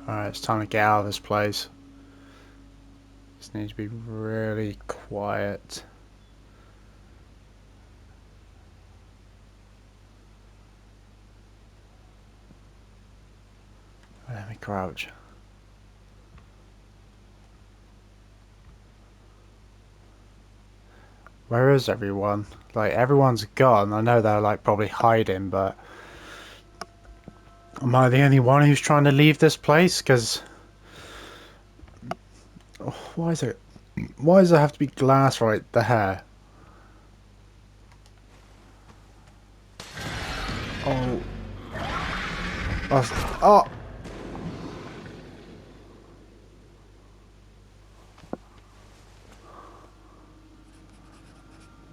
Alright, it's time to get out of this place. Just need to be really quiet. Let me crouch. Where is everyone? Like, everyone's gone. I know they're like probably hiding, but am I the only one who's trying to leave this place? Because why does there have to be glass right there? Oh, oh.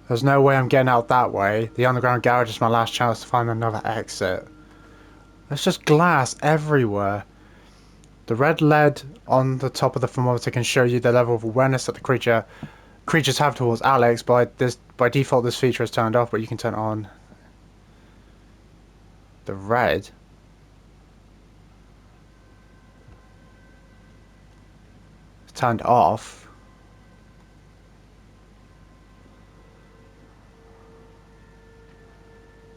There's no way I'm getting out that way. The underground garage is my last chance to find another exit. There's just glass everywhere. The red lead on the top of the thermometer can show you the level of awareness that the creatures have towards Alex. By default, this feature is turned off, but you can turn it on. The red. It's turned off.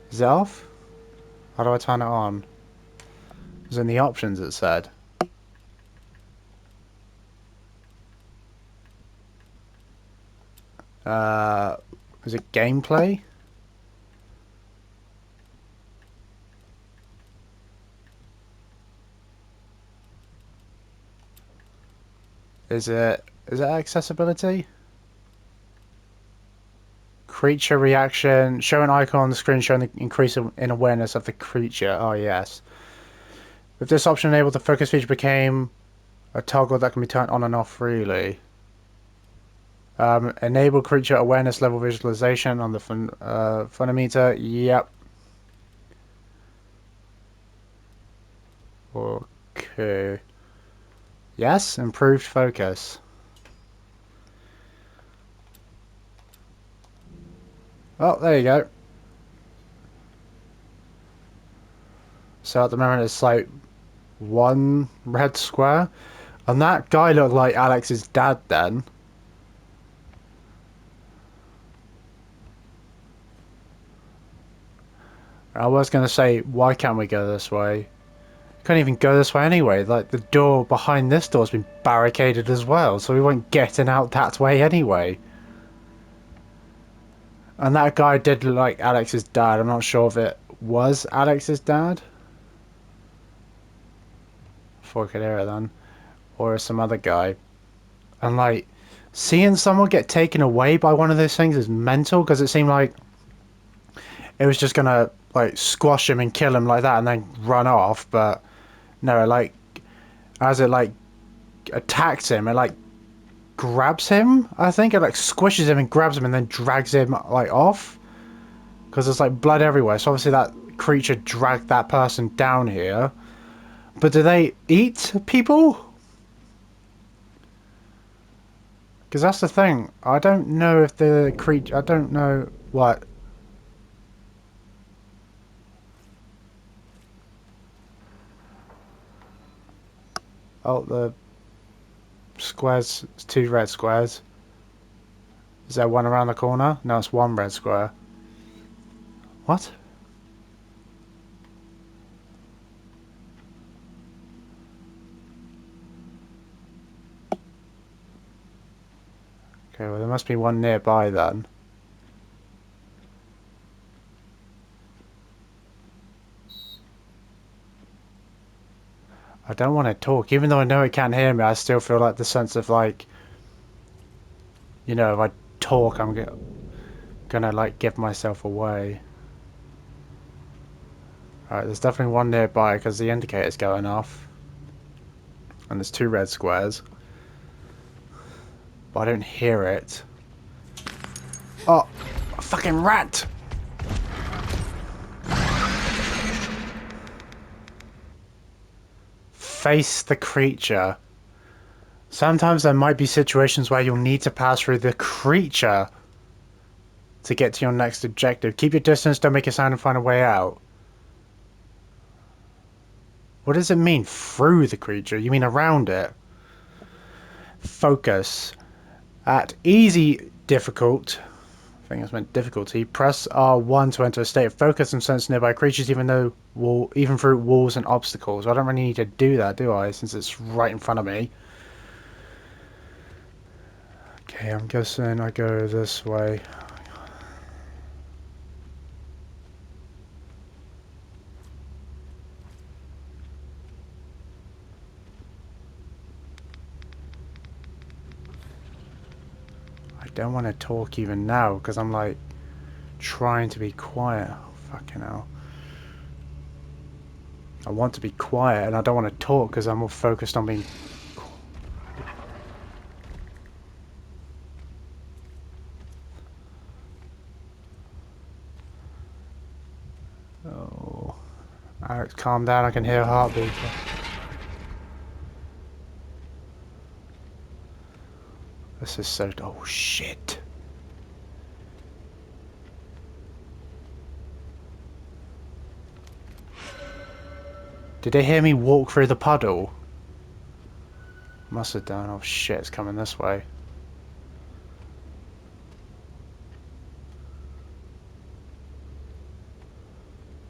Is it off? How do I turn it on? It was in the options, it said. Is it gameplay? Is it accessibility? Creature reaction. Show an icon on the screen showing the increase in awareness of the creature. Oh, yes. With this option enabled, the focus feature became a toggle that can be turned on and off freely. Enable creature awareness level visualization on the phonometer. Yep. Okay. Yes, improved focus. Oh, there you go. So at the moment it's like one red square. And that guy looked like Alex's dad then. I was going to say, why can't we go this way? Couldn't even go this way anyway. Like, the door behind this door's been barricaded as well, so we weren't getting out that way anyway. And that guy did look like Alex's dad. I'm not sure if it was Alex's dad. Before I could hear it then. Or some other guy. And like, seeing someone get taken away by one of those things is mental, because it seemed like it was just gonna like squash him and kill him like that and then run off, but no, like as it like attacks him, it like grabs him. I think it like squishes him and grabs him and then drags him like off, because there's like blood everywhere. So obviously that creature dragged that person down here. But do they eat people? Because that's the thing. I don't know if the creature. I don't know what. Oh, the squares. It's two red squares. Is there one around the corner? No, it's one red square. What? Okay, well there must be one nearby then. I don't want to talk. Even though I know it can't hear me, I still feel like the sense of like, you know, if I talk, I'm gonna like give myself away. Alright, there's definitely one nearby because the indicator's going off. And there's two red squares. But I don't hear it. Oh, a fucking rat! Face the creature. Sometimes there might be situations where you'll need to pass through the creature to get to your next objective. Keep your distance, don't make a sound, and find a way out. What does it mean, through the creature? You mean around it? Focus. At easy difficult, I think it's meant difficulty, press R1 to enter a state of focus and sense nearby creatures even through walls and obstacles. I don't really need to do that, do I, since it's right in front of me. Okay, I'm guessing I go this way. I don't want to talk even now, because I'm like trying to be quiet. Oh, fucking hell. I want to be quiet and I don't want to talk because I'm more focused on being... Oh. Alex, calm down, I can hear a heartbeat. This is so... Oh, shit. Did they hear me walk through the puddle? Must have done. Oh, shit, it's coming this way.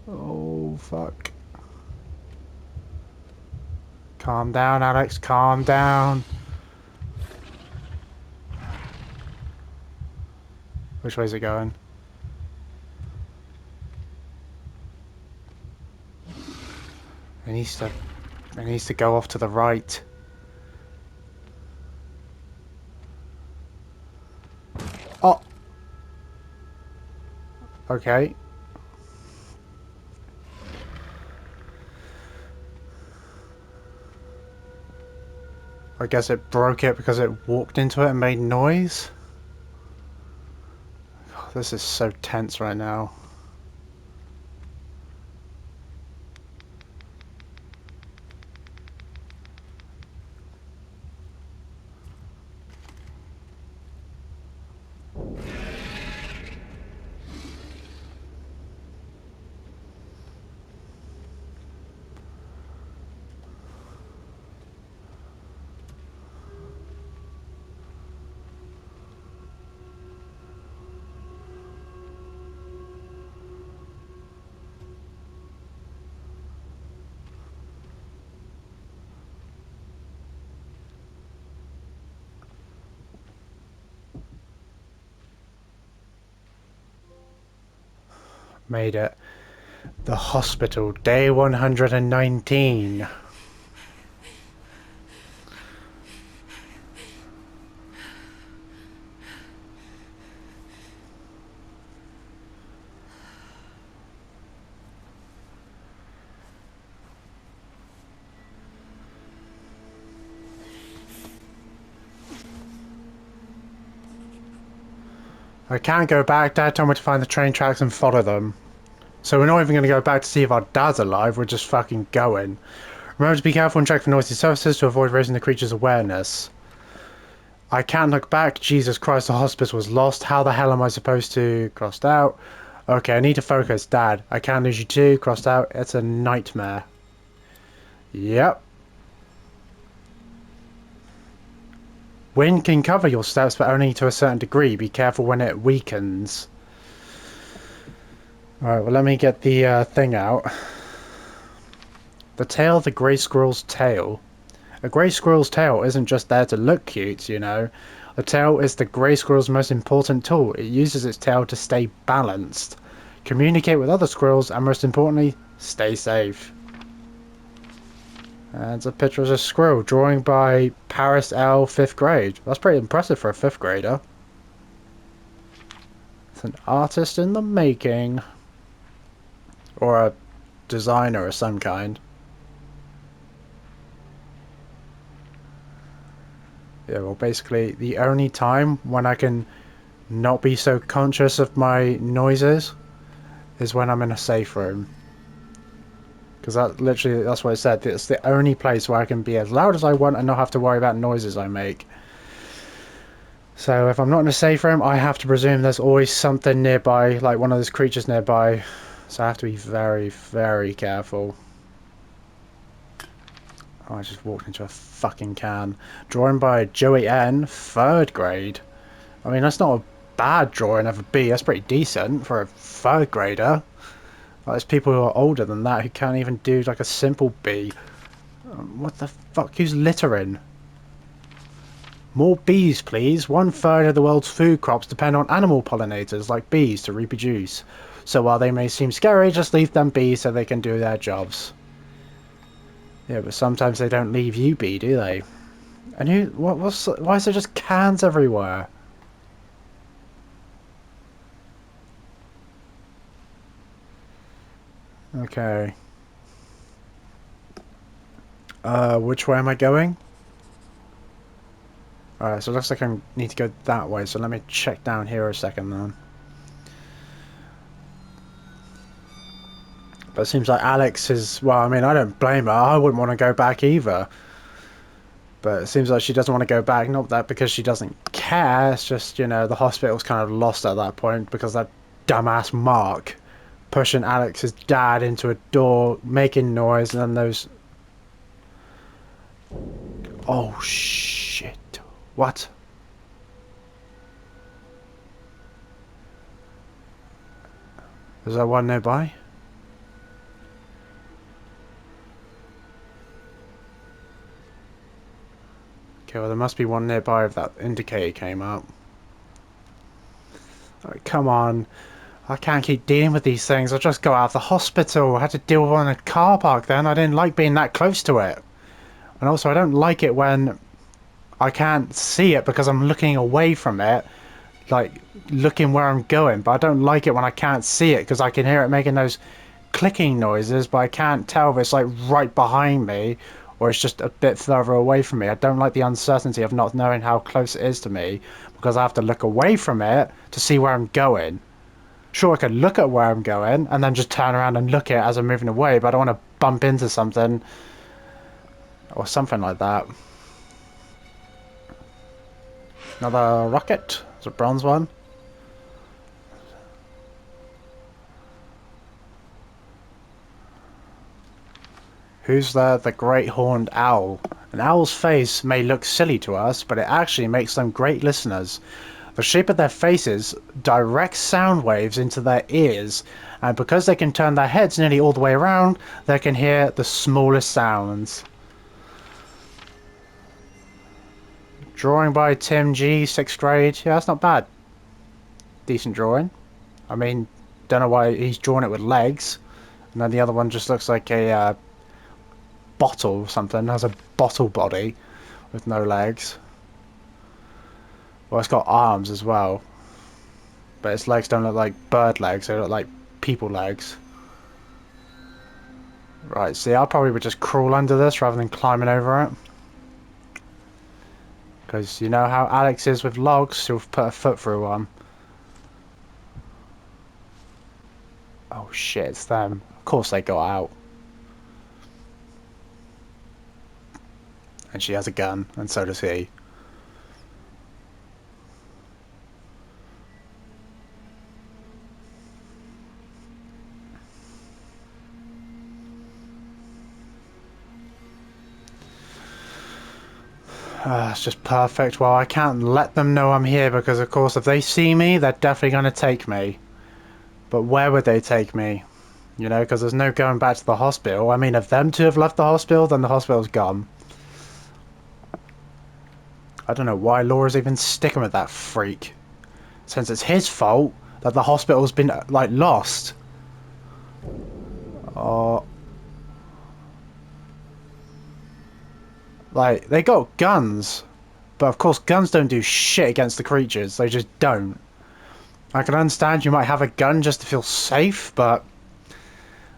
Oh, fuck. Calm down, Alex, calm down. Which way is it going? It needs to go off to the right. Oh! Okay. I guess it broke it because it walked into it and made noise? Oh, this is so tense right now. Made it. The hospital, day 119. I can't go back. Dad told me to find the train tracks and follow them. So we're not even going to go back to see if our dad's alive, we're just fucking going. Remember to be careful and check for noisy surfaces to avoid raising the creature's awareness. I can't look back. Jesus Christ, the hospice was lost. How the hell am I supposed to... Crossed out. Okay, I need to focus. Dad, I can't lose you too. Crossed out. It's a nightmare. Yep. Wind can cover your steps, but only to a certain degree. Be careful when it weakens. Alright, well let me get the thing out. The tail of the grey squirrel's tail. A grey squirrel's tail isn't just there to look cute, you know. The tail is the grey squirrel's most important tool. It uses its tail to stay balanced, communicate with other squirrels, and most importantly, stay safe. And it's a picture of a squirrel, drawing by Paris L, 5th grade. That's pretty impressive for a 5th grader. It's an artist in the making. Or a designer of some kind. Yeah, well basically the only time when I can not be so conscious of my noises is when I'm in a safe room. Because that's what I said. It's the only place where I can be as loud as I want and not have to worry about noises I make. So if I'm not in a safe room, I have to presume there's always something nearby, like one of those creatures nearby. So I have to be very, very careful. Oh, I just walked into a fucking can. Drawing by Joey N, 3rd grade. I mean, that's not a bad drawing of a B. That's pretty decent for a 3rd grader. Like, there's people who are older than that who can't even do like a simple B. What the fuck? Who's littering? More bees, please. 1/3 of the world's food crops depend on animal pollinators like bees to reproduce. So while they may seem scary, just leave them be so they can do their jobs. Yeah, but sometimes they don't leave you be, do they? And who? Why is there just cans everywhere? Okay. Which way am I going? Alright, so it looks like I need to go that way, so let me check down here a second then. But it seems like Alex is... Well, I mean, I don't blame her. I wouldn't want to go back either. But it seems like she doesn't want to go back. Not that because she doesn't care. It's just, you know, the hospital's kind of lost at that point because that dumbass Mark pushing Alex's dad into a door, making noise, and then those... Oh, shit. What? Is there one nearby? Okay, well there must be one nearby if that indicator came up. Oh, come on. I can't keep dealing with these things. I just got out of the hospital. I had to deal with one in a car park then. I didn't like being that close to it. And also I don't like it when I can't see it because I'm looking away from it. Like, looking where I'm going. But I don't like it when I can't see it because I can hear it making those clicking noises, but I can't tell if it's like right behind me or it's just a bit further away from me. I don't like the uncertainty of not knowing how close it is to me because I have to look away from it to see where I'm going. Sure, I could look at where I'm going and then just turn around and look at it as I'm moving away, but I don't want to bump into something or something like that. Another rocket. It's a bronze one. Who's there? The great horned owl. An owl's face may look silly to us, but it actually makes them great listeners. The shape of their faces directs sound waves into their ears, and because they can turn their heads nearly all the way around, they can hear the smallest sounds. Drawing by Tim G, 6th grade. Yeah, that's not bad. Decent drawing. I mean, don't know why he's drawn it with legs. And then the other one just looks like a bottle or something. It has a bottle body with no legs. Well, it's got arms as well. But its legs don't look like bird legs. They look like people legs. Right, see, I probably would just crawl under this rather than climbing over it. Because you know how Alex is with logs, she'll put her foot through one. Oh shit, it's them. Of course they got out. And she has a gun, and so does he. It's just perfect. Well, I can't let them know I'm here because, of course, if they see me, they're definitely going to take me. But where would they take me? You know, because there's no going back to the hospital. I mean, if them two have left the hospital, then the hospital's gone. I don't know why Laura's even sticking with that freak. Since it's his fault that the hospital's been, like, lost. Oh. Like, they got guns. But, of course, guns don't do shit against the creatures. They just don't. I can understand you might have a gun just to feel safe, but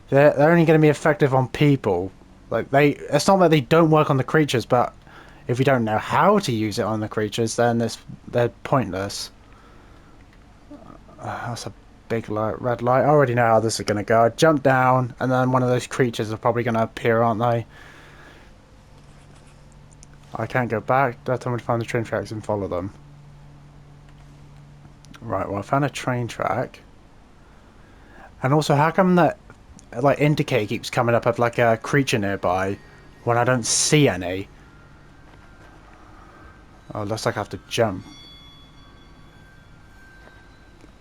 they're only going to be effective on people. Like, it's not that they don't work on the creatures, but if you don't know how to use it on the creatures, then they're pointless. That's a big light, red light. I already know how this is going to go. I jump down, and then one of those creatures are probably going to appear, aren't they? I can't go back. That's time to find the train tracks and follow them. Right, well, I found a train track. And also, how come that like indicator keeps coming up of like a creature nearby? when I don't see any. Oh, looks like I have to jump.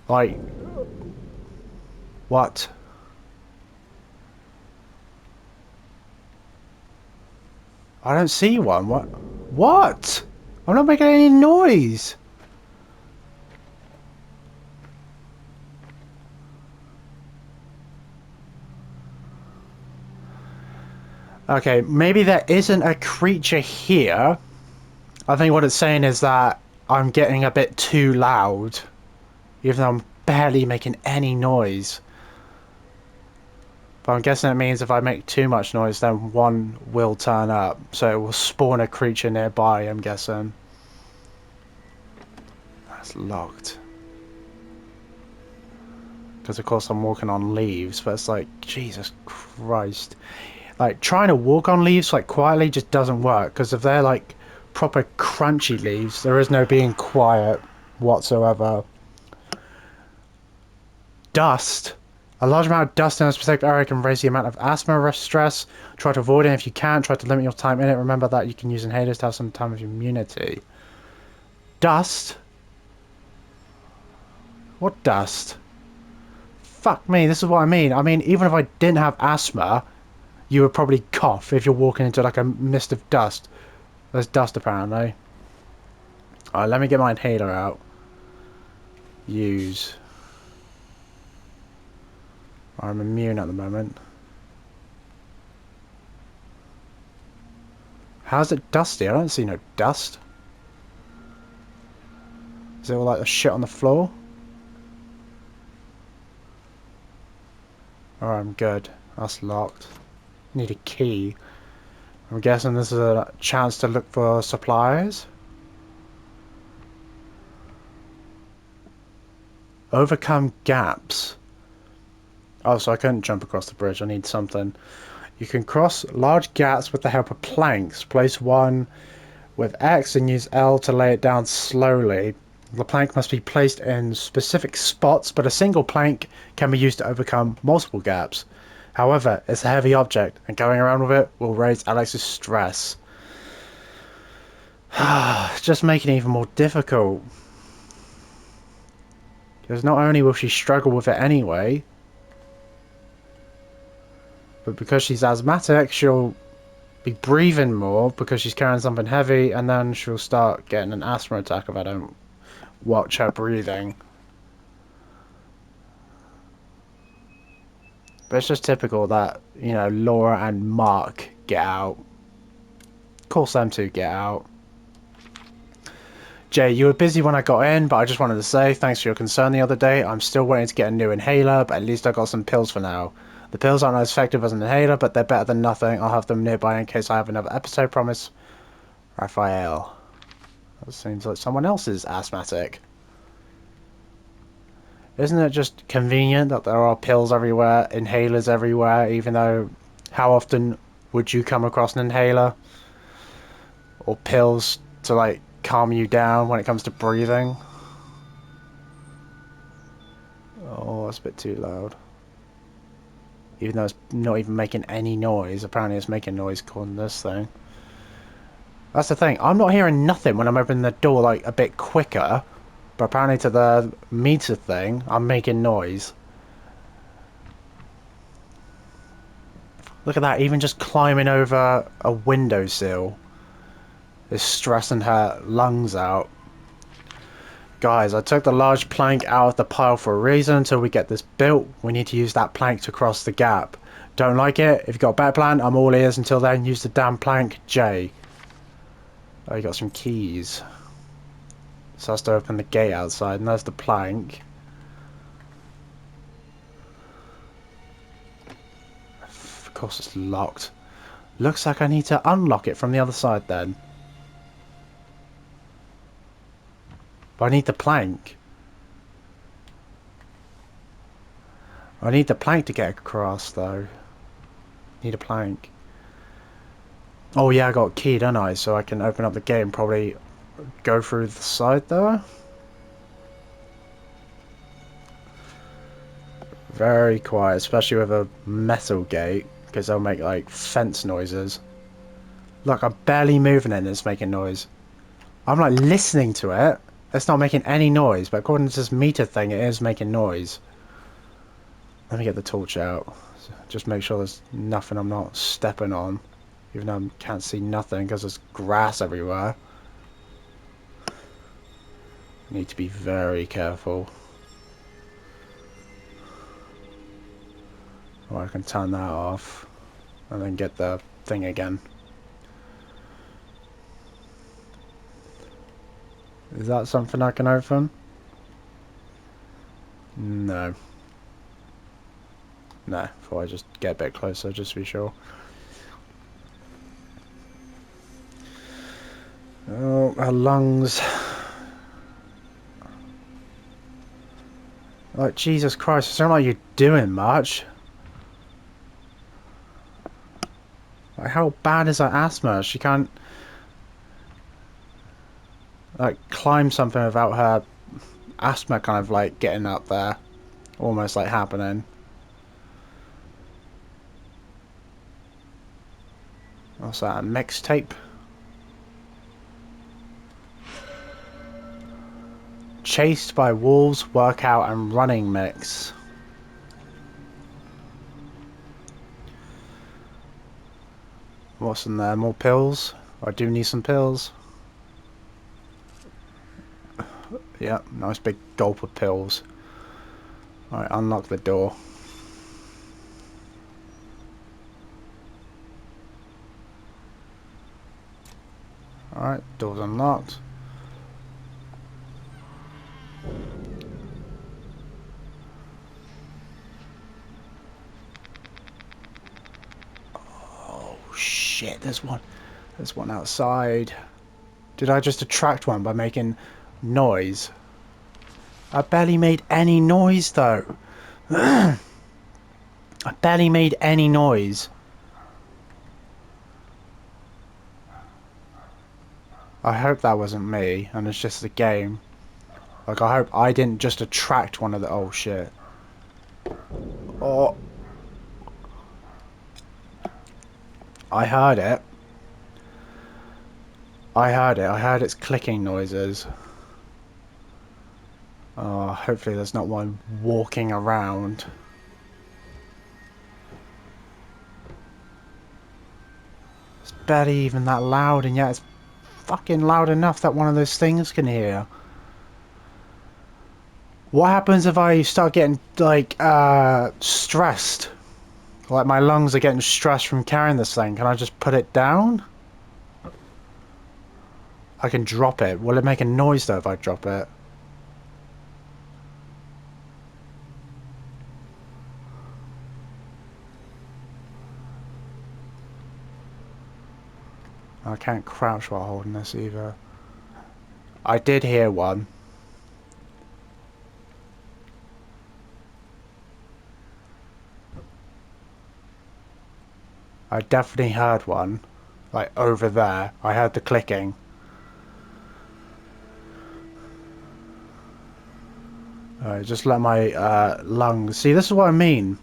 Like, what? I don't see one. What? What? I'm not making any noise. Okay, maybe there isn't a creature here. I think what it's saying is that I'm getting a bit too loud, even though I'm barely making any noise. But I'm guessing it means if I make too much noise, then one will turn up. So it will spawn a creature nearby, I'm guessing. That's locked. Because of course I'm walking on leaves, but it's like, Jesus Christ. Like, trying to walk on leaves, like, quietly just doesn't work. Because if they're, like, proper crunchy leaves, there is no being quiet whatsoever. Dust. A large amount of dust in a specific area can raise the amount of asthma or stress. Try to avoid it if you can. Try to limit your time in it. Remember that you can use inhalers to have some time of immunity. Dust? What dust? Fuck me, this is what I mean. I mean, even if I didn't have asthma, you would probably cough if you're walking into like a mist of dust. There's dust apparently. Alright, let me get my inhaler out. Use. I'm immune at the moment. How's it dusty? I don't see no dust. Is it all like the shit on the floor? Alright, I'm good. That's locked. Need a key. I'm guessing this is a chance to look for supplies. Overcome gaps. Oh, so I couldn't jump across the bridge. I need something. You can cross large gaps with the help of planks. Place one with X and use L to lay it down slowly. The plank must be placed in specific spots, but a single plank can be used to overcome multiple gaps. However, it's a heavy object, and going around with it will raise Alex's stress. Just making it even more difficult. Because not only will she struggle with it anyway, but because she's asthmatic, she'll be breathing more because she's carrying something heavy, and then she'll start getting an asthma attack if I don't watch her breathing. But it's just typical that, you know, Laura and Mark get out. Of course them two get out. Jay, you were busy when I got in, but I just wanted to say thanks for your concern the other day. I'm still waiting to get a new inhaler, but at least I got some pills for now. The pills aren't as effective as an inhaler, but they're better than nothing. I'll have them nearby in case I have another episode, promise. Raphael. That seems like someone else is asthmatic. Isn't it just convenient that there are pills everywhere, inhalers everywhere, even though how often would you come across an inhaler? Or pills to like calm you down when it comes to breathing? Oh, that's a bit too loud. Even though it's not even making any noise, apparently it's making noise calling this thing. That's the thing, I'm not hearing nothing when I'm opening the door like a bit quicker. But apparently to the meter thing, I'm making noise. Look at that, even just climbing over a windowsill is stressing her lungs out. Guys, I took the large plank out of the pile for a reason. Until we get this built, we need to use that plank to cross the gap. Don't like it? If you've got a better plan, I'm all ears. Until then, use the damn plank, Jay. Oh, you got some keys. So that's to open the gate outside, and there's the plank. Of course it's locked. Looks like I need to unlock it from the other side then. But I need the plank. I need the plank to get across though. Need a plank. Oh yeah, I got a key, don't I? So I can open up the gate and probably go through the side there. Very quiet, especially with a metal gate, because they'll make like fence noises. Look, I'm barely moving it and it's making noise. I'm like listening to it. It's not making any noise, but according to this meter thing, it is making noise. Let me get the torch out. Just make sure there's nothing I'm not stepping on. Even though I can't see nothing because there's grass everywhere. Need to be very careful. Or I can turn that off. And then get the thing again. Is that something I can open? No. No, thought I'd just get a bit closer just to be sure. Oh, her lungs. Like, Jesus Christ, it's not like you're doing much. Like, how bad is her asthma? She can't, like, climb something without her asthma kind of, like, getting up there. Almost, like, happening. What's that, a mixtape? Chased by wolves, workout and running mix. What's in there? More pills? I do need some pills. Yep, nice big gulp of pills. Alright, unlock the door. Alright, door's unlocked. Oh shit, there's one. There's one outside. Did I just attract one by making noise? I barely made any noise though. I barely made any noise. I hope that wasn't me and it's just the game. Like, I hope I didn't just attract one of the... Oh shit. Oh. I heard it. I heard it. I heard its clicking noises. Oh, hopefully there's not one walking around. It's barely even that loud, and yet it's fucking loud enough that one of those things can hear. What happens if I start getting, like, stressed? Like, my lungs are getting stressed from carrying this thing. Can I just put it down? I can drop it. Will it make a noise, though, if I drop it? I can't crouch while holding this, either. I did hear one. I definitely heard one. Like, over there. I heard the clicking. Just let my lungs... See, this is what I mean.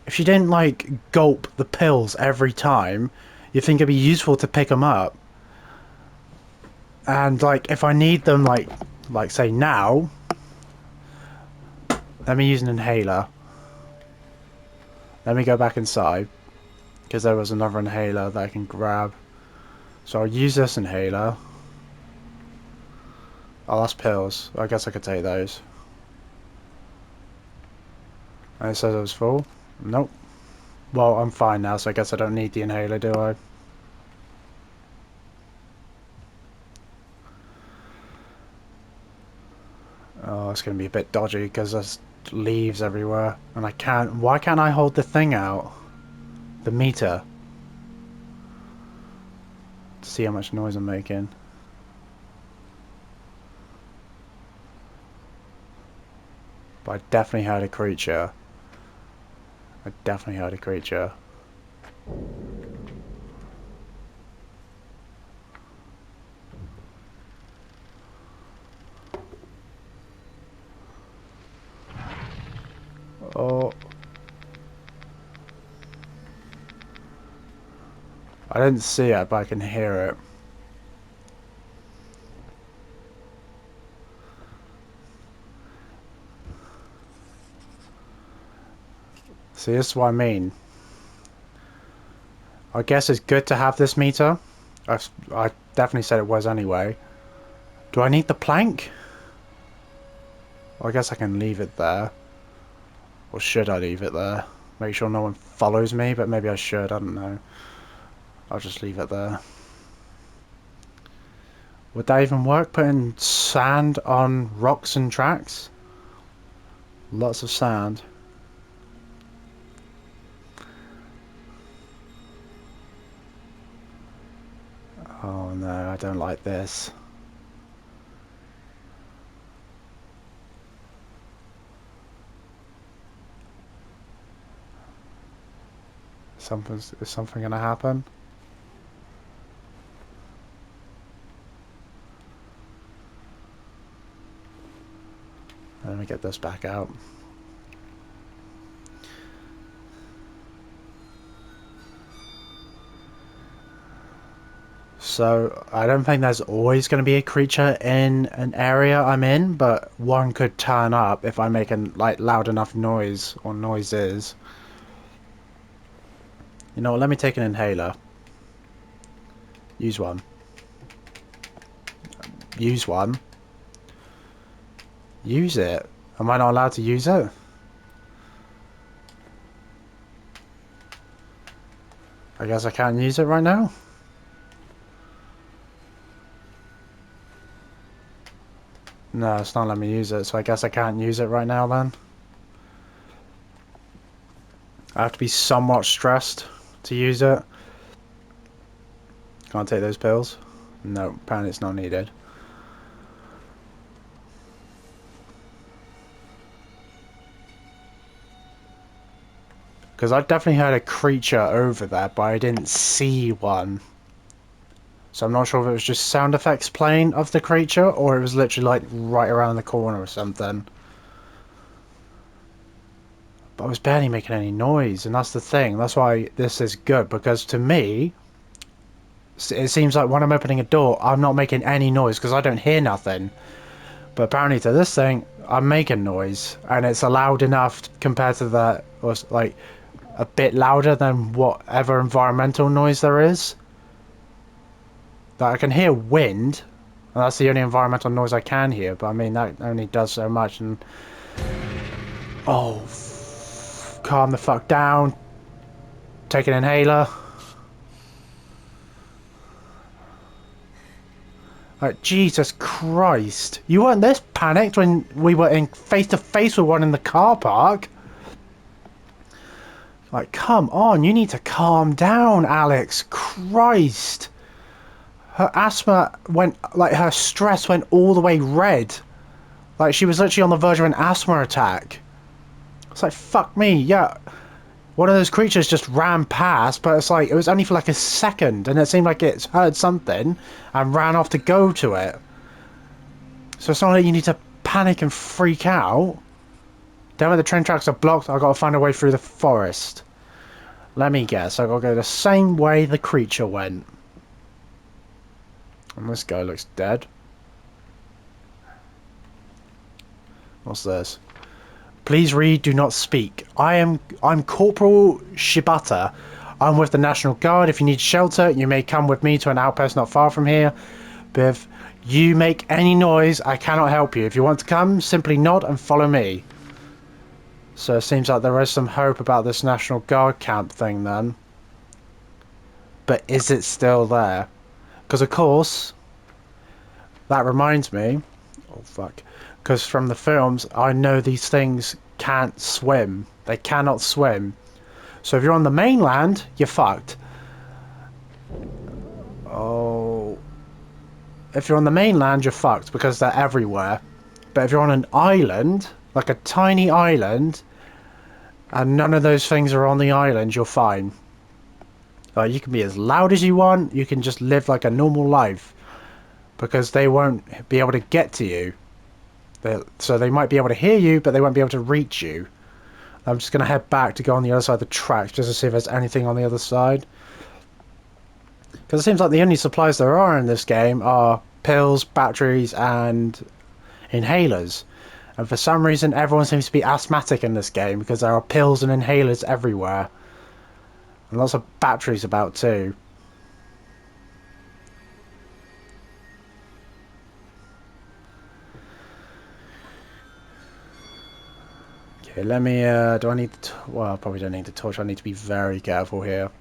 If you didn't, like, gulp the pills every time, you think it'd be useful to pick them up. And, like, if I need them, like say, now... Let me use an inhaler. Let me go back inside. Because there was another inhaler that I can grab. So I'll use this inhaler. Oh, that's pills. I guess I could take those. And it says it was full. Nope. Well, I'm fine now, so I guess I don't need the inhaler, do I? Oh, it's going to be a bit dodgy because there's leaves everywhere. And I can't... Why can't I hold the thing out? The meter. To see how much noise I'm making. But I definitely heard a creature. I definitely heard a creature. Oh. I didn't see it, but I can hear it. See, this is what I mean. I guess it's good to have this meter. I definitely said it was anyway. Do I need the plank? Well, I guess I can leave it there. Or should I leave it there? Make sure no one follows me, but maybe I should, I don't know. I'll just leave it there. Would that even work, putting sand on rocks and tracks? Lots of sand. Oh no, I don't like this. Is something gonna happen? Let me get this back out. So, I don't think there's always going to be a creature in an area I'm in, but one could turn up if I make an loud enough noise or noises. You know what, let me take an inhaler. Use one. Use one. Use it. Am I not allowed to use it? I guess I can't use it right now. No, it's not letting me use it, so I guess I can't use it right now then. I have to be somewhat stressed to use it. Can't take those pills? No, apparently it's not needed. Because I definitely heard a creature over there, but I didn't see one. So I'm not sure if it was just sound effects playing of the creature, or it was literally like right around the corner or something. But I was barely making any noise, and that's the thing. That's why this is good, because to me, it seems like when I'm opening a door, I'm not making any noise because I don't hear nothing. But apparently to this thing, I'm making noise, and it's loud enough compared to that, or like a bit louder than whatever environmental noise there is. That I can hear wind, and that's the only environmental noise I can hear, but I mean that only does so much. And oh, calm the fuck down. Take an inhaler. Like, Jesus Christ. You weren't this panicked when we were in face to face with one in the car park. Like, come on, you need to calm down, Alex. Christ. Her asthma went, like, her stress went all the way red. Like, she was literally on the verge of an asthma attack. It's like, fuck me, yeah. One of those creatures just ran past, but it's like, it was only for like a second, and it seemed like it's heard something and ran off to go to it. So it's not like you need to panic and freak out. Damn it, the train tracks are blocked, I've got to find a way through the forest. Let me guess, I've got to go the same way the creature went. And this guy looks dead. What's this? Please read, do not speak. I'm Corporal Shibata. I'm with the National Guard. If you need shelter, you may come with me to an outpost not far from here. But if you make any noise, I cannot help you. If you want to come, simply nod and follow me. So it seems like there is some hope about this National Guard camp thing then. But is it still there? Because of course, that reminds me... Oh fuck. Because from the films, I know these things can't swim. They cannot swim. So if you're on the mainland, you're fucked. Oh. If you're on the mainland, you're fucked because they're everywhere. But if you're on an island, like a tiny island, and none of those things are on the island, you're fine. You can be as loud as you want. You can just live like a normal life. Because they won't be able to get to you. So they might be able to hear you, but they won't be able to reach you. I'm just going to head back to go on the other side of the tracks just to see if there's anything on the other side. Because it seems like the only supplies there are in this game are pills, batteries, and inhalers. And for some reason, everyone seems to be asthmatic in this game because there are pills and inhalers everywhere. And lots of batteries about too. Okay, let me, do I need well, I probably don't need the torch. I need to be very careful here.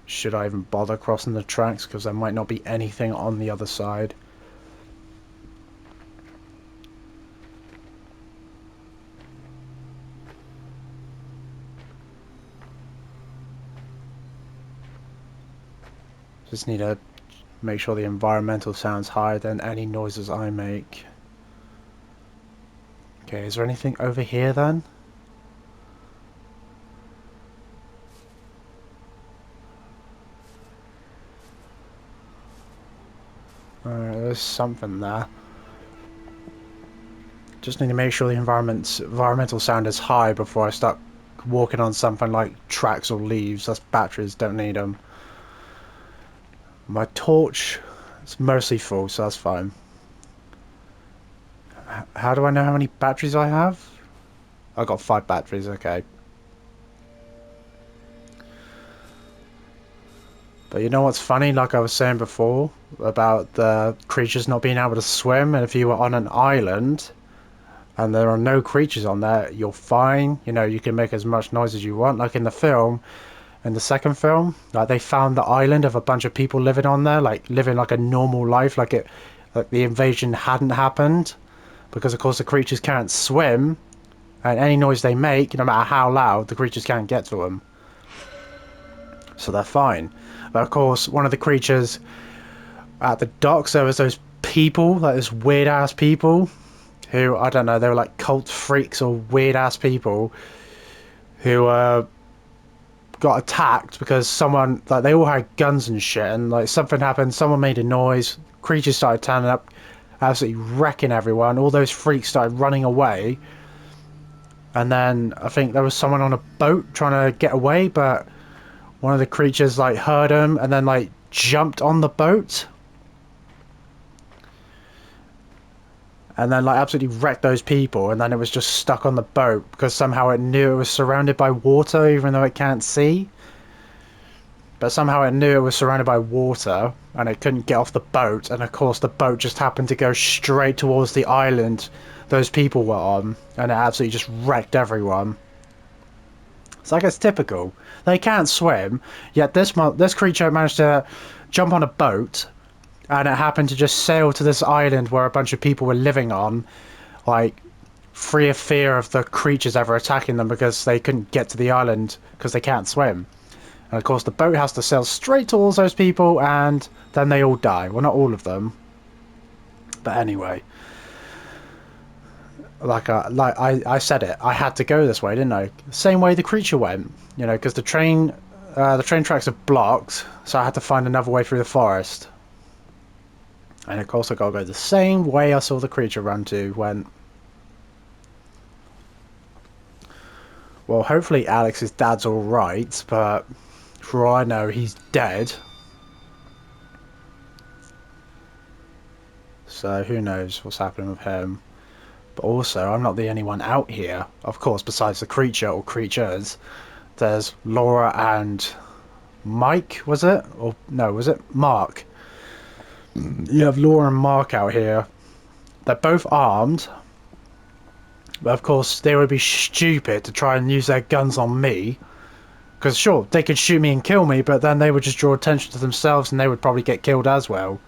Should I even bother crossing the tracks? Because there might not be anything on the other side. Just need to make sure the environmental sound's higher than any noises I make. Okay, is there anything over here then? There's something there. Just need to make sure the environmental sound is high before I start walking on something like tracks or leaves. That's batteries, don't need them. My torch is mostly full, so that's fine. How do I know how many batteries I have? I got 5 batteries, okay. But you know what's funny, like I was saying before, about the creatures not being able to swim, and if you were on an island, and there are no creatures on there, you're fine. You know, you can make as much noise as you want. Like in the film, in the second film, like they found the island of a bunch of people living on there, like living like a normal life, like the invasion hadn't happened, because of course the creatures can't swim, and any noise they make, no matter how loud, the creatures can't get to them. So they're fine. But of course, one of the creatures at the docks, there was those people, like those weird ass people, who, I don't know, they were like cult freaks or weird ass people who got attacked because someone, like they all had guns and shit, and like something happened, someone made a noise, creatures started turning up, absolutely wrecking everyone, all those freaks started running away, and then I think there was someone on a boat trying to get away, but one of the creatures like heard him and then like jumped on the boat and then like absolutely wrecked those people, and then it was just stuck on the boat because somehow it knew it was surrounded by water even though it can't see. But somehow it knew it was surrounded by water and it couldn't get off the boat, and of course the boat just happened to go straight towards the island those people were on, and it absolutely just wrecked everyone. It's like it's typical. They can't swim, yet this creature managed to jump on a boat, and it happened to just sail to this island where a bunch of people were living on, like free of fear of the creatures ever attacking them because they couldn't get to the island because they can't swim. And of course the boat has to sail straight towards those people, and then they all die. Well, not all of them, but anyway. I said it. I had to go this way, didn't I? Same way the creature went, you know, because the train tracks are blocked, so I had to find another way through the forest. And of course I gotta go the same way I saw the creature run to when... Well, hopefully Alex's dad's alright, but for all I know, he's dead. So who knows what's happening with him. But also, I'm not the only one out here. Of course, besides the creature or creatures, there's Laura and Mike, was it? Or no, was it Mark? You have Laura and Mark out here. They're both armed. But of course, they would be stupid to try and use their guns on me. Because sure, they could shoot me and kill me, but then they would just draw attention to themselves and they would probably get killed as well.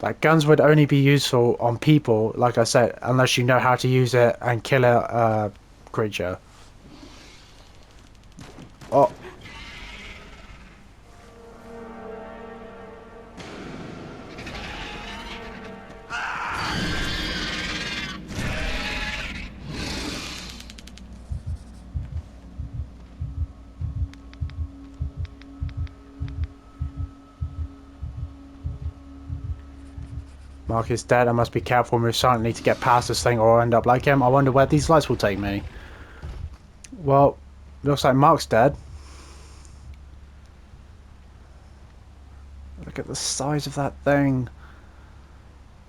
Like, guns would only be useful on people, like I said, unless you know how to use it and kill a creature. Oh. Mark is dead. I must be careful and move silently to get past this thing or I'll end up like him. I wonder where these lights will take me. Well, looks like Mark's dead. Look at the size of that thing.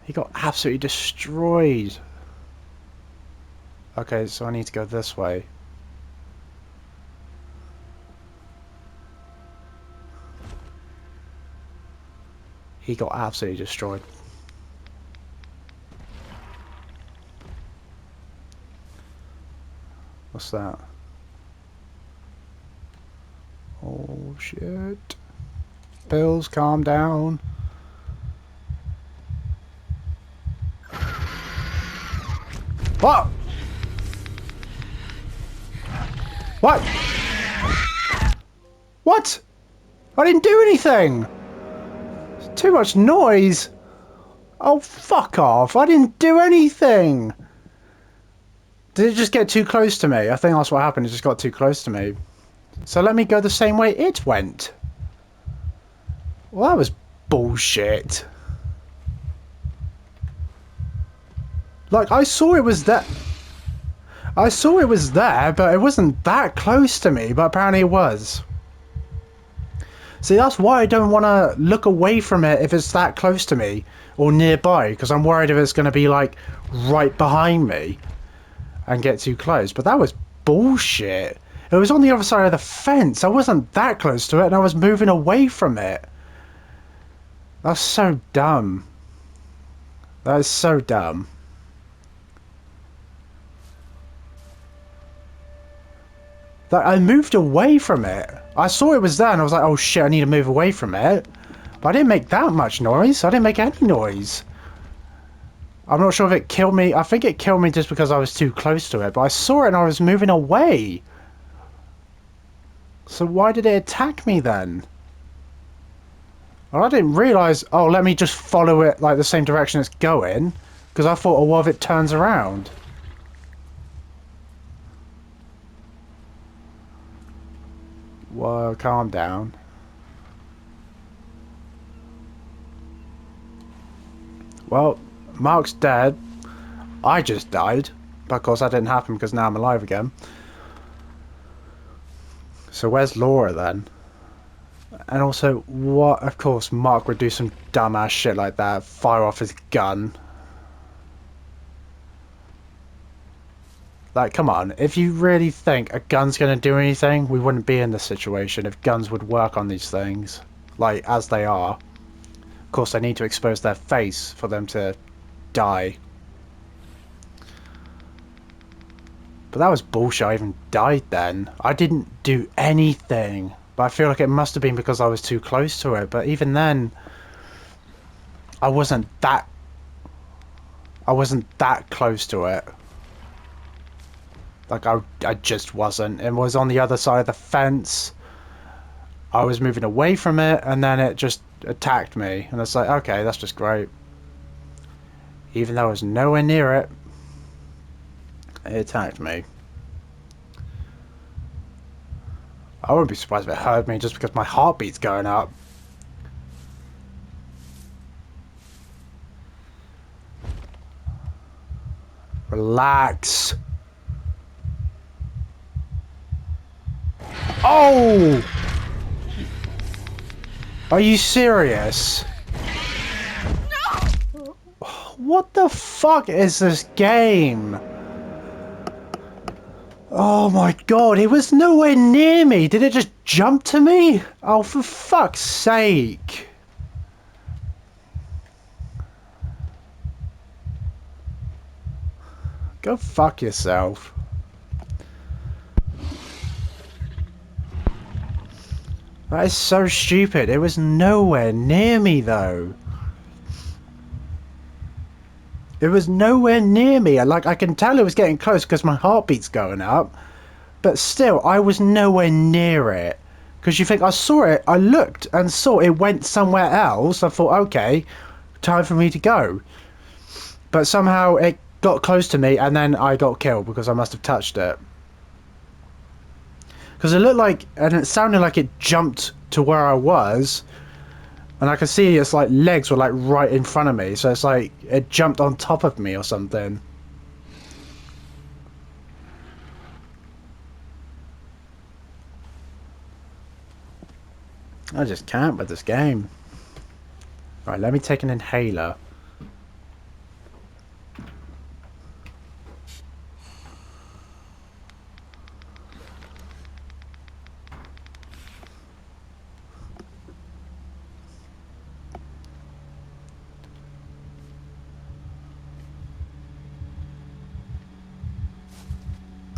He got absolutely destroyed. Okay, so I need to go this way. He got absolutely destroyed. What's that? Oh shit. Pills, calm down. What? What? What? I didn't do anything! It's too much noise! Oh, fuck off! I didn't do anything! Did it just get too close to me? I think that's what happened, it just got too close to me. So let me go the same way it went. Well, that was bullshit. Like, I saw it was there. I saw it was there, but it wasn't that close to me, but apparently it was. See, that's why I don't want to look away from it if it's that close to me or nearby, because I'm worried if it's going to be, like, right behind me and get too close. But that was bullshit. It was on the other side of the fence. I wasn't that close to it, and I was moving away from it. That's so dumb. That is so dumb. Like, I moved away from it. I saw it was there and I was like, oh shit, I need to move away from it. But I didn't make that much noise. I didn't make any noise. I'm not sure if it killed me. I think it killed me just because I was too close to it. But I saw it and I was moving away. So why did it attack me then? Well, I didn't realise, oh, let me just follow it like the same direction it's going. Because I thought, oh, what if it turns around? Whoa, calm down. Well, Mark's dead. I just died. But of course that didn't happen because now I'm alive again. So where's Laura then? And also, what? Of course, Mark would do some dumbass shit like that. Fire off his gun. Like, come on. If you really think a gun's going to do anything, we wouldn't be in this situation if guns would work on these things. Like, as they are. Of course, they need to expose their face for them to die. But that was bullshit. I even died then. I didn't do anything. But I feel like it must have been because I was too close to it. But even then, I wasn't that close to it. Like, I just wasn't. It was on the other side of the fence. I was moving away from it, and then it just attacked me. And it's like, okay, that's just great. Even though I was nowhere near it, it attacked me. I wouldn't be surprised if it hurt me just because my heartbeat's going up. Relax. Oh! Are you serious? No! What the fuck is this game? Oh my god, it was nowhere near me. Did it just jump to me? Oh, for fuck's sake. Go fuck yourself. That is so stupid. It was nowhere near me, though. It was nowhere near me. Like, I can tell it was getting close because my heartbeat's going up. But still, I was nowhere near it. Because you think, I saw it, I looked and saw it went somewhere else. I thought, okay, time for me to go. But somehow it got close to me and then I got killed because I must have touched it. Because it looked like, and it sounded like it jumped to where I was, And I can see its like legs were like right in front of me, so it's like it jumped on top of me or something. I just can't with this game. Right, let me take an inhaler.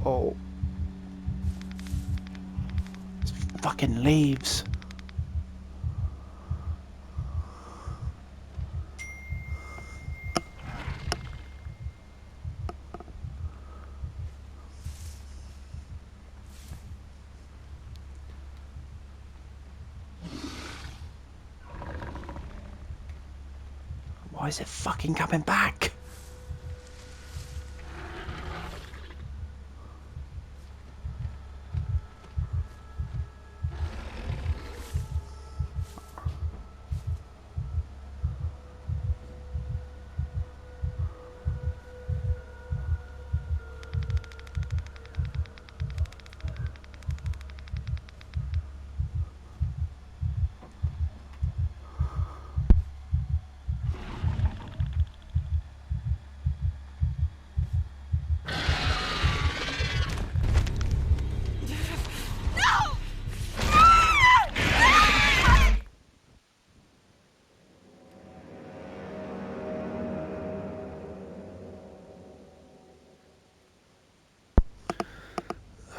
Oh. It's fucking leaves. Why is it fucking coming back?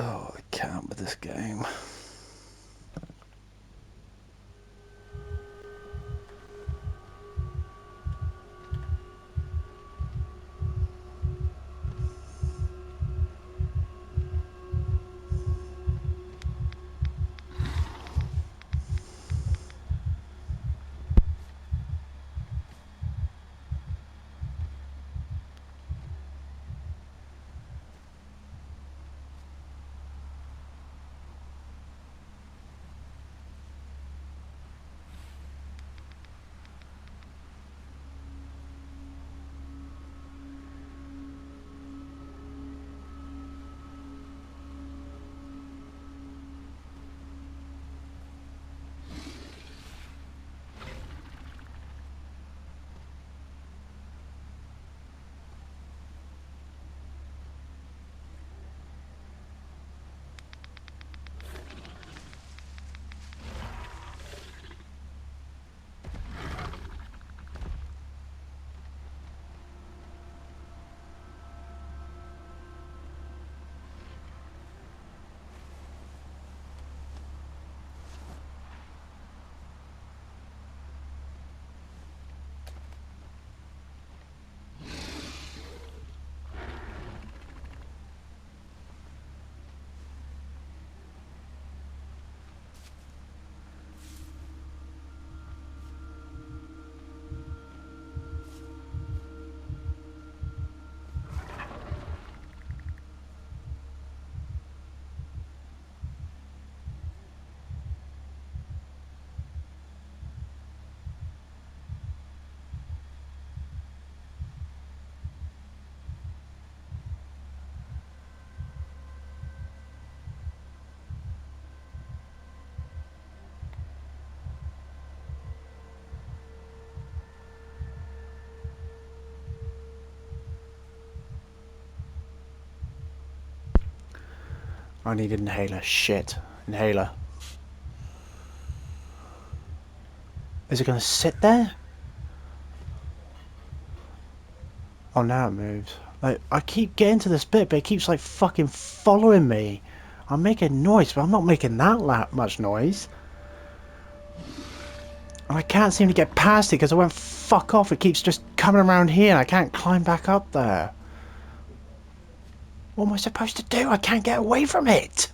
Oh, I can't with this game. I need an inhaler. Shit. Inhaler. Is it gonna sit there? Oh, now it moves. Like, I keep getting to this bit, but it keeps like fucking following me. I'm making noise, but I'm not making that much noise. And I can't seem to get past it because it won't fuck off. It keeps just coming around here and I can't climb back up there. What am I supposed to do? I can't get away from it.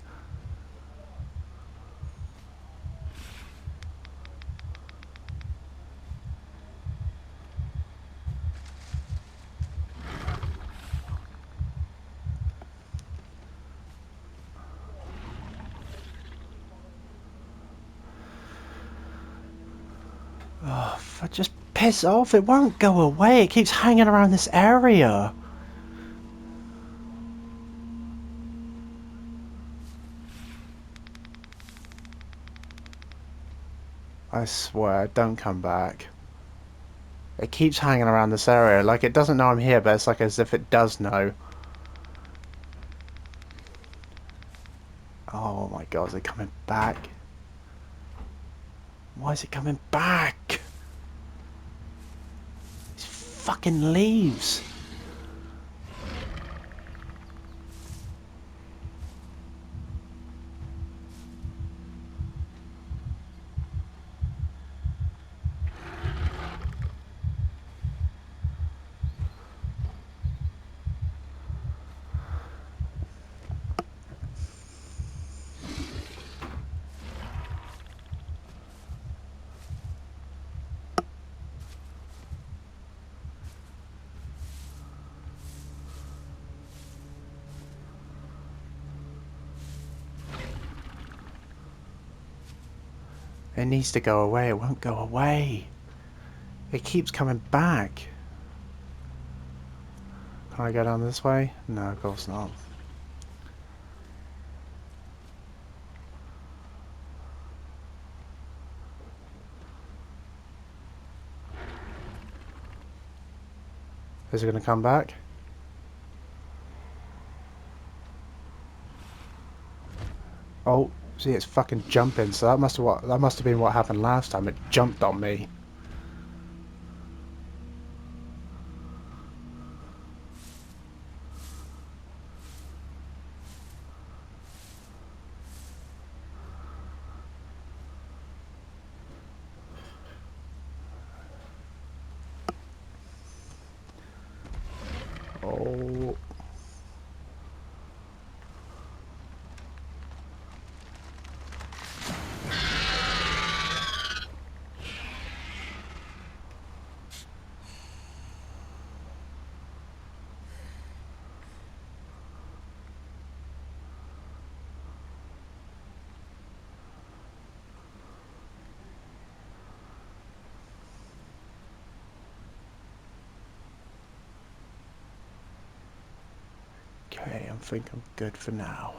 Just piss off. It won't go away. It keeps hanging around this area. I swear, don't come back. It keeps hanging around this area. Like, it doesn't know I'm here, but it's like as if it does know. Oh my god, is it coming back? Why is it coming back? These fucking leaves. It needs to go away. It won't go away. It keeps coming back. Can I go down this way? No, of course not. Is it going to come back? Oh, see, it's fucking jumping. So that must have been what happened last time. It jumped on me. Oh. Okay, I think I'm good for now.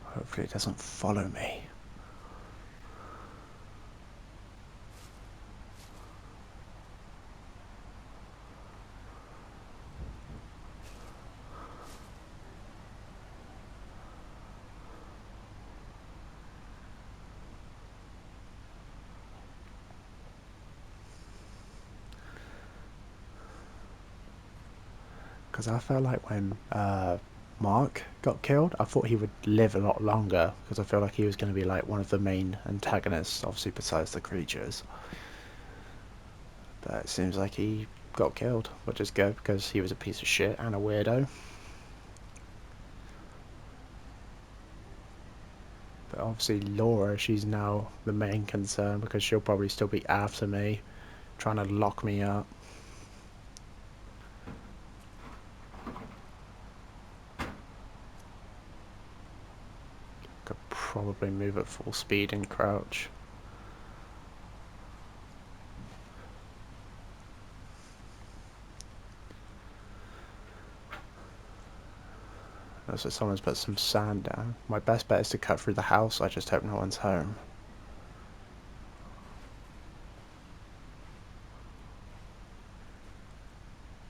Hopefully it doesn't follow me. Because I felt like when Mark got killed, I thought he would live a lot longer. Because I feel like he was going to be like one of the main antagonists, obviously besides the creatures. But it seems like he got killed, which is good because he was a piece of shit and a weirdo. But obviously Laura, she's now the main concern because she'll probably still be after me, trying to lock me up. Could probably move at full speed and crouch. So someone's put some sand down. My best bet is to cut through the house. I just hope no one's home.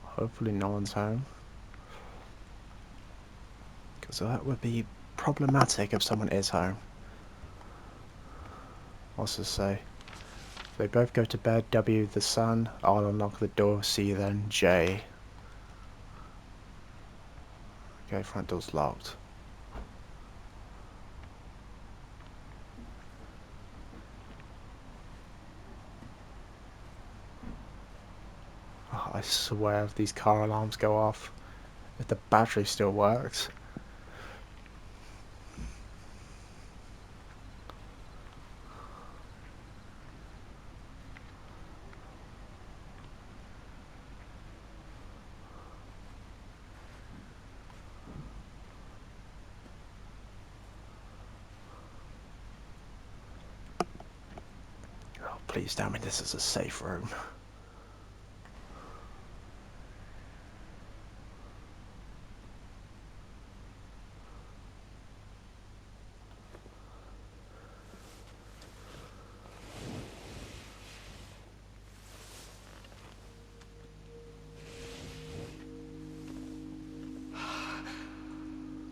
Hopefully no one's home. Because that would be problematic if someone is home. What's this say? They both go to bed. W the sun. I'll unlock the door. See you then. J. Okay, front door's locked. Oh, I swear if these car alarms go off, if the battery still works. please tell me this is a safe room.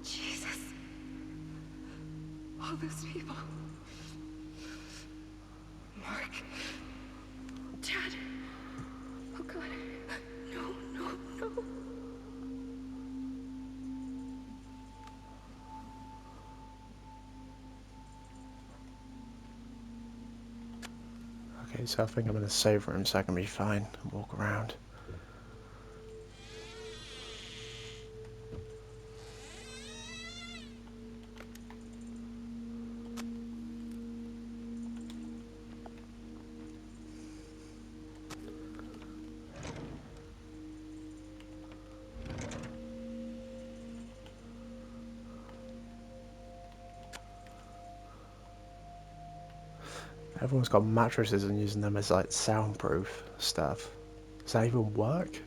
Jesus. All those people. Mark. Dad. Oh God. No, no, no. Okay, so I think I'm in a safe room so I can be fine and walk around. Everyone's got mattresses and using them as like soundproof stuff. Does that even work?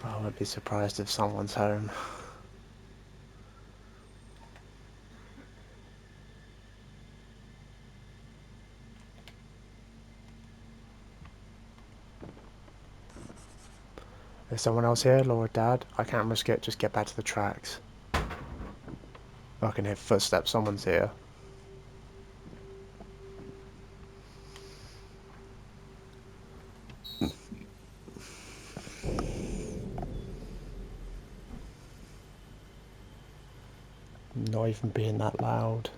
I would be surprised if someone's home. Is someone else here, Laura, Dad? I can't risk it, just get back to the tracks. I can hear footsteps, someone's here. Not even being that loud.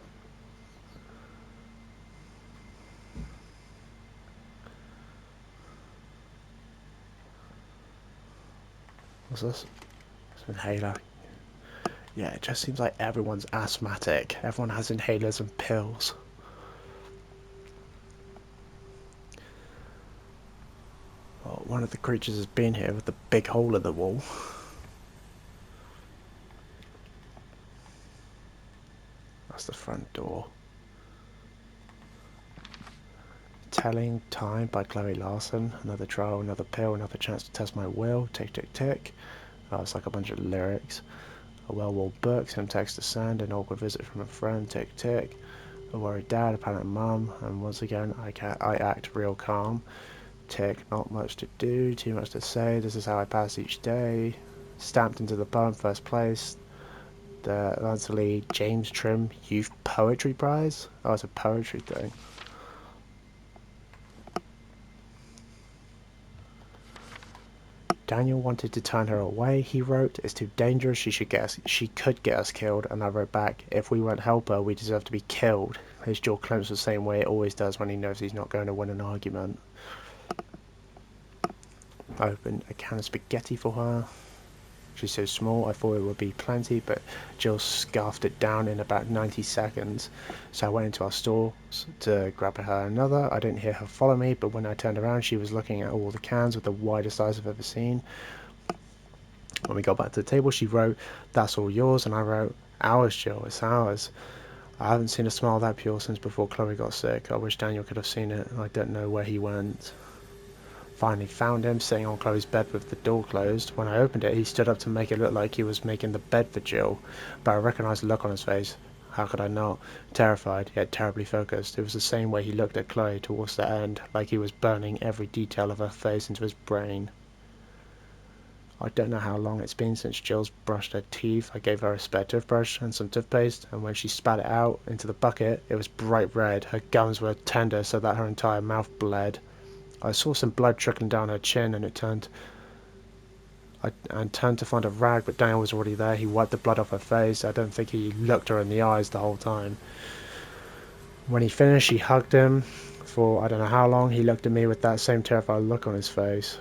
What's this? It's an inhaler. Yeah, it just seems like everyone's asthmatic. Everyone has inhalers and pills. Well, one of the creatures has been here with the big hole in the wall. That's the front door. Telling Time by Chloe Larson. Another trial, another pill, another chance to test my will. Tick, tick, tick. Oh, it's like a bunch of lyrics. A well-worn book, some text to send, an awkward visit from a friend. Tick, tick. A worried dad, a panicked mum, and once again I act real calm. Tick, not much to do, too much to say. This is how I pass each day. Stamped into the poem, first place. The Lansley James Trim Youth Poetry Prize. Oh, it's a poetry thing. Daniel wanted to turn her away, he wrote. It's too dangerous, she could get us killed. And I wrote back, if we won't help her, we deserve to be killed. His jaw clenched the same way it always does when he knows he's not going to win an argument. I opened a can of spaghetti for her. She's so small, I thought it would be plenty, but Jill scarfed it down in about 90 seconds. So I went into our store to grab her another. I didn't hear her follow me, but when I turned around, she was looking at all the cans with the widest eyes I've ever seen. When we got back to the table, she wrote, that's all yours, and I wrote, ours, Jill, it's ours. I haven't seen a smile that pure since before Chloe got sick. I wish Daniel could have seen it. I don't know where he went. Finally found him sitting on Chloe's bed with the door closed. When I opened it, he stood up to make it look like he was making the bed for Jill, but I recognised the look on his face. How could I not? Terrified, yet terribly focused. It was the same way he looked at Chloe towards the end, like he was burning every detail of her face into his brain. I don't know how long it's been since Jill's brushed her teeth. I gave her a spare toothbrush and some toothpaste, and when she spat it out into the bucket, it was bright red. Her gums were tender so that her entire mouth bled. I saw some blood trickling down her chin, and I turned to find a rag, but Daniel was already there. He wiped the blood off her face. I don't think he looked her in the eyes the whole time. When he finished, she hugged him. For I don't know how long, he looked at me with that same terrified look on his face.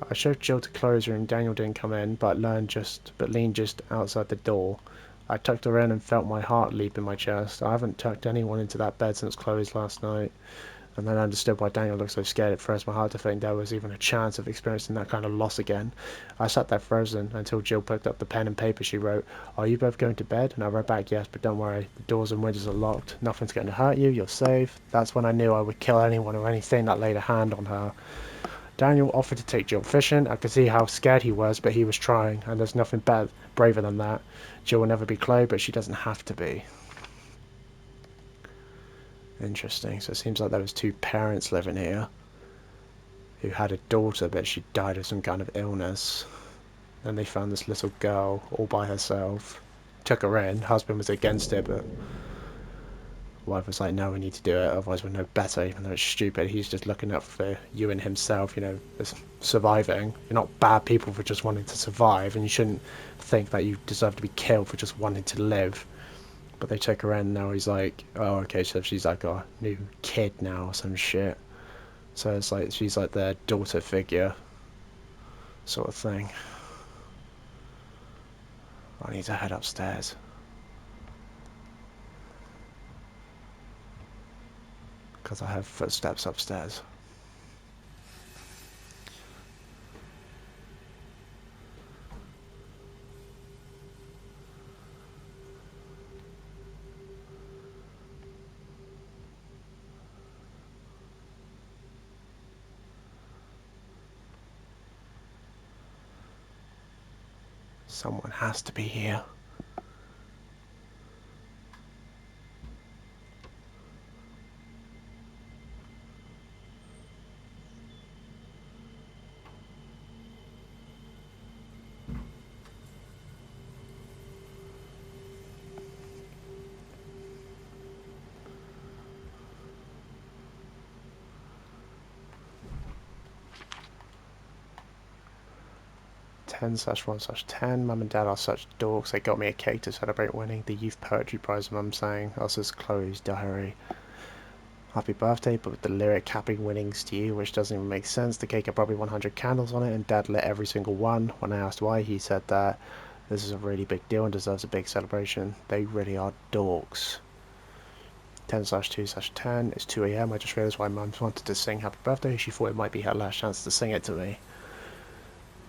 I showed Jill to Chloe's room. Daniel didn't come in, but leaned just outside the door. I tucked her in and felt my heart leap in my chest. I haven't tucked anyone into that bed since Chloe's last night. And then I understood why Daniel looked so scared. At first, my heart to think there was even a chance of experiencing that kind of loss again. I sat there frozen until Jill picked up the pen and paper. She wrote, "Are you both going to bed?" And I wrote back, "Yes, but don't worry. The doors and windows are locked. Nothing's going to hurt you. You're safe." That's when I knew I would kill anyone or anything that laid a hand on her. Daniel offered to take Jill fishing. I could see how scared he was, but he was trying, and there's nothing braver than that. Jill will never be Chloe, but she doesn't have to be. Interesting. So it seems like there was two parents living here who had a daughter, but she died of some kind of illness. Then they found this little girl all by herself. Took her in. Husband was against it, but wife was like, "No, we need to do it, otherwise we'll know better," even though it's stupid. He's just looking out for you and himself, surviving. You're not bad people for just wanting to survive, and you shouldn't think that you deserve to be killed for just wanting to live. But they took her in, now he's like, oh, okay, so she's like a new kid now or some shit. So it's like she's like their daughter figure sort of thing. I need to head upstairs. Because I have footsteps upstairs. Someone has to be here. Ten/1/10. Mum and Dad are such dorks. They got me a cake to celebrate winning the Youth Poetry Prize. Mum saying, "This is Chloe's diary. Happy birthday," but with the lyric "Happy winnings to you," which doesn't even make sense. The cake had probably 100 candles on it, and Dad lit every single one. When I asked why, he said that this is a really big deal and deserves a big celebration. They really are dorks. 10/2/10. It's 2 a.m. I just realised why Mum wanted to sing Happy Birthday. She thought it might be her last chance to sing it to me.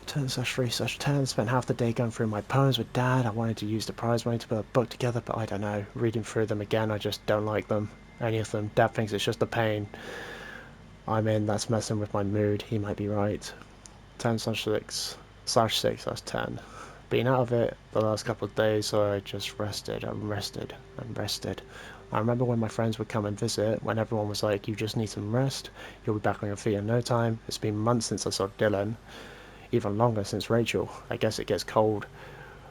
10/3/10. Spent half the day going through my poems with Dad. I wanted to use the prize money to put a book together, but I don't know. Reading through them again, I just don't like them. Any of them. Dad thinks it's just a pain I'm in that's messing with my mood. He might be right. 10/6/6/10. Been out of it the last couple of days, so I just rested. I'm rested. I remember when my friends would come and visit, when everyone was like, "You just need some rest. You'll be back on your feet in no time." It's been months since I saw Dylan. Even longer since Rachel. I guess it gets cold.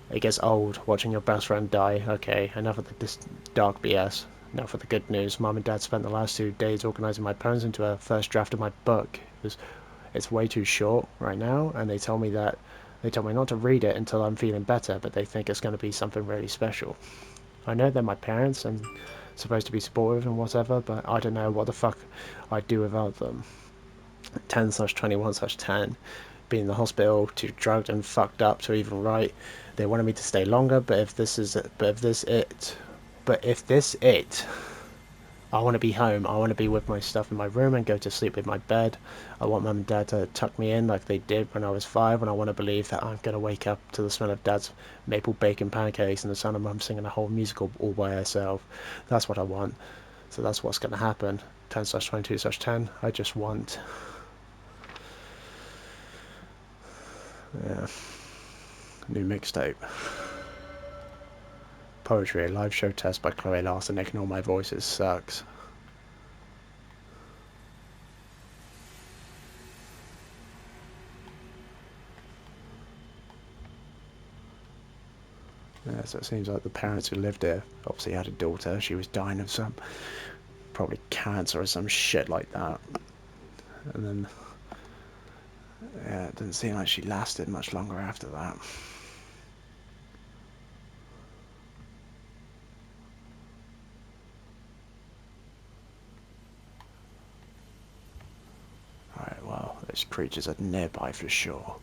It gets old watching your best friend die. Okay, enough of this dark BS. Now for the good news. Mum and Dad spent the last 2 days organising my poems into a first draft of my book. It's way too short right now, and they told me not to read it until I'm feeling better, but they think it's going to be something really special. I know they're my parents and supposed to be supportive and whatever, but I don't know what the fuck I'd do without them. 10/21/10. Been in the hospital, too drugged and fucked up to even write. They wanted me to stay longer, but if this it, I want to be home. I want to be with my stuff in my room and go to sleep in my bed. I want Mum and Dad to tuck me in like they did when I was 5, and I want to believe that I'm going to wake up to the smell of Dad's maple bacon pancakes and the sound of Mum singing a whole musical all by herself. That's what I want. So that's what's going to happen. 10/22/10. I just want. Yeah. New mixtape. Poetry, a live show test by Chloe Larson. Ignore my voice, it sucks. Yeah, so it seems like the parents who lived here obviously had a daughter. She was dying of some, probably cancer or some shit like that. And then, yeah, it didn't seem like she lasted much longer after that. Alright, well, Those creatures are nearby for sure.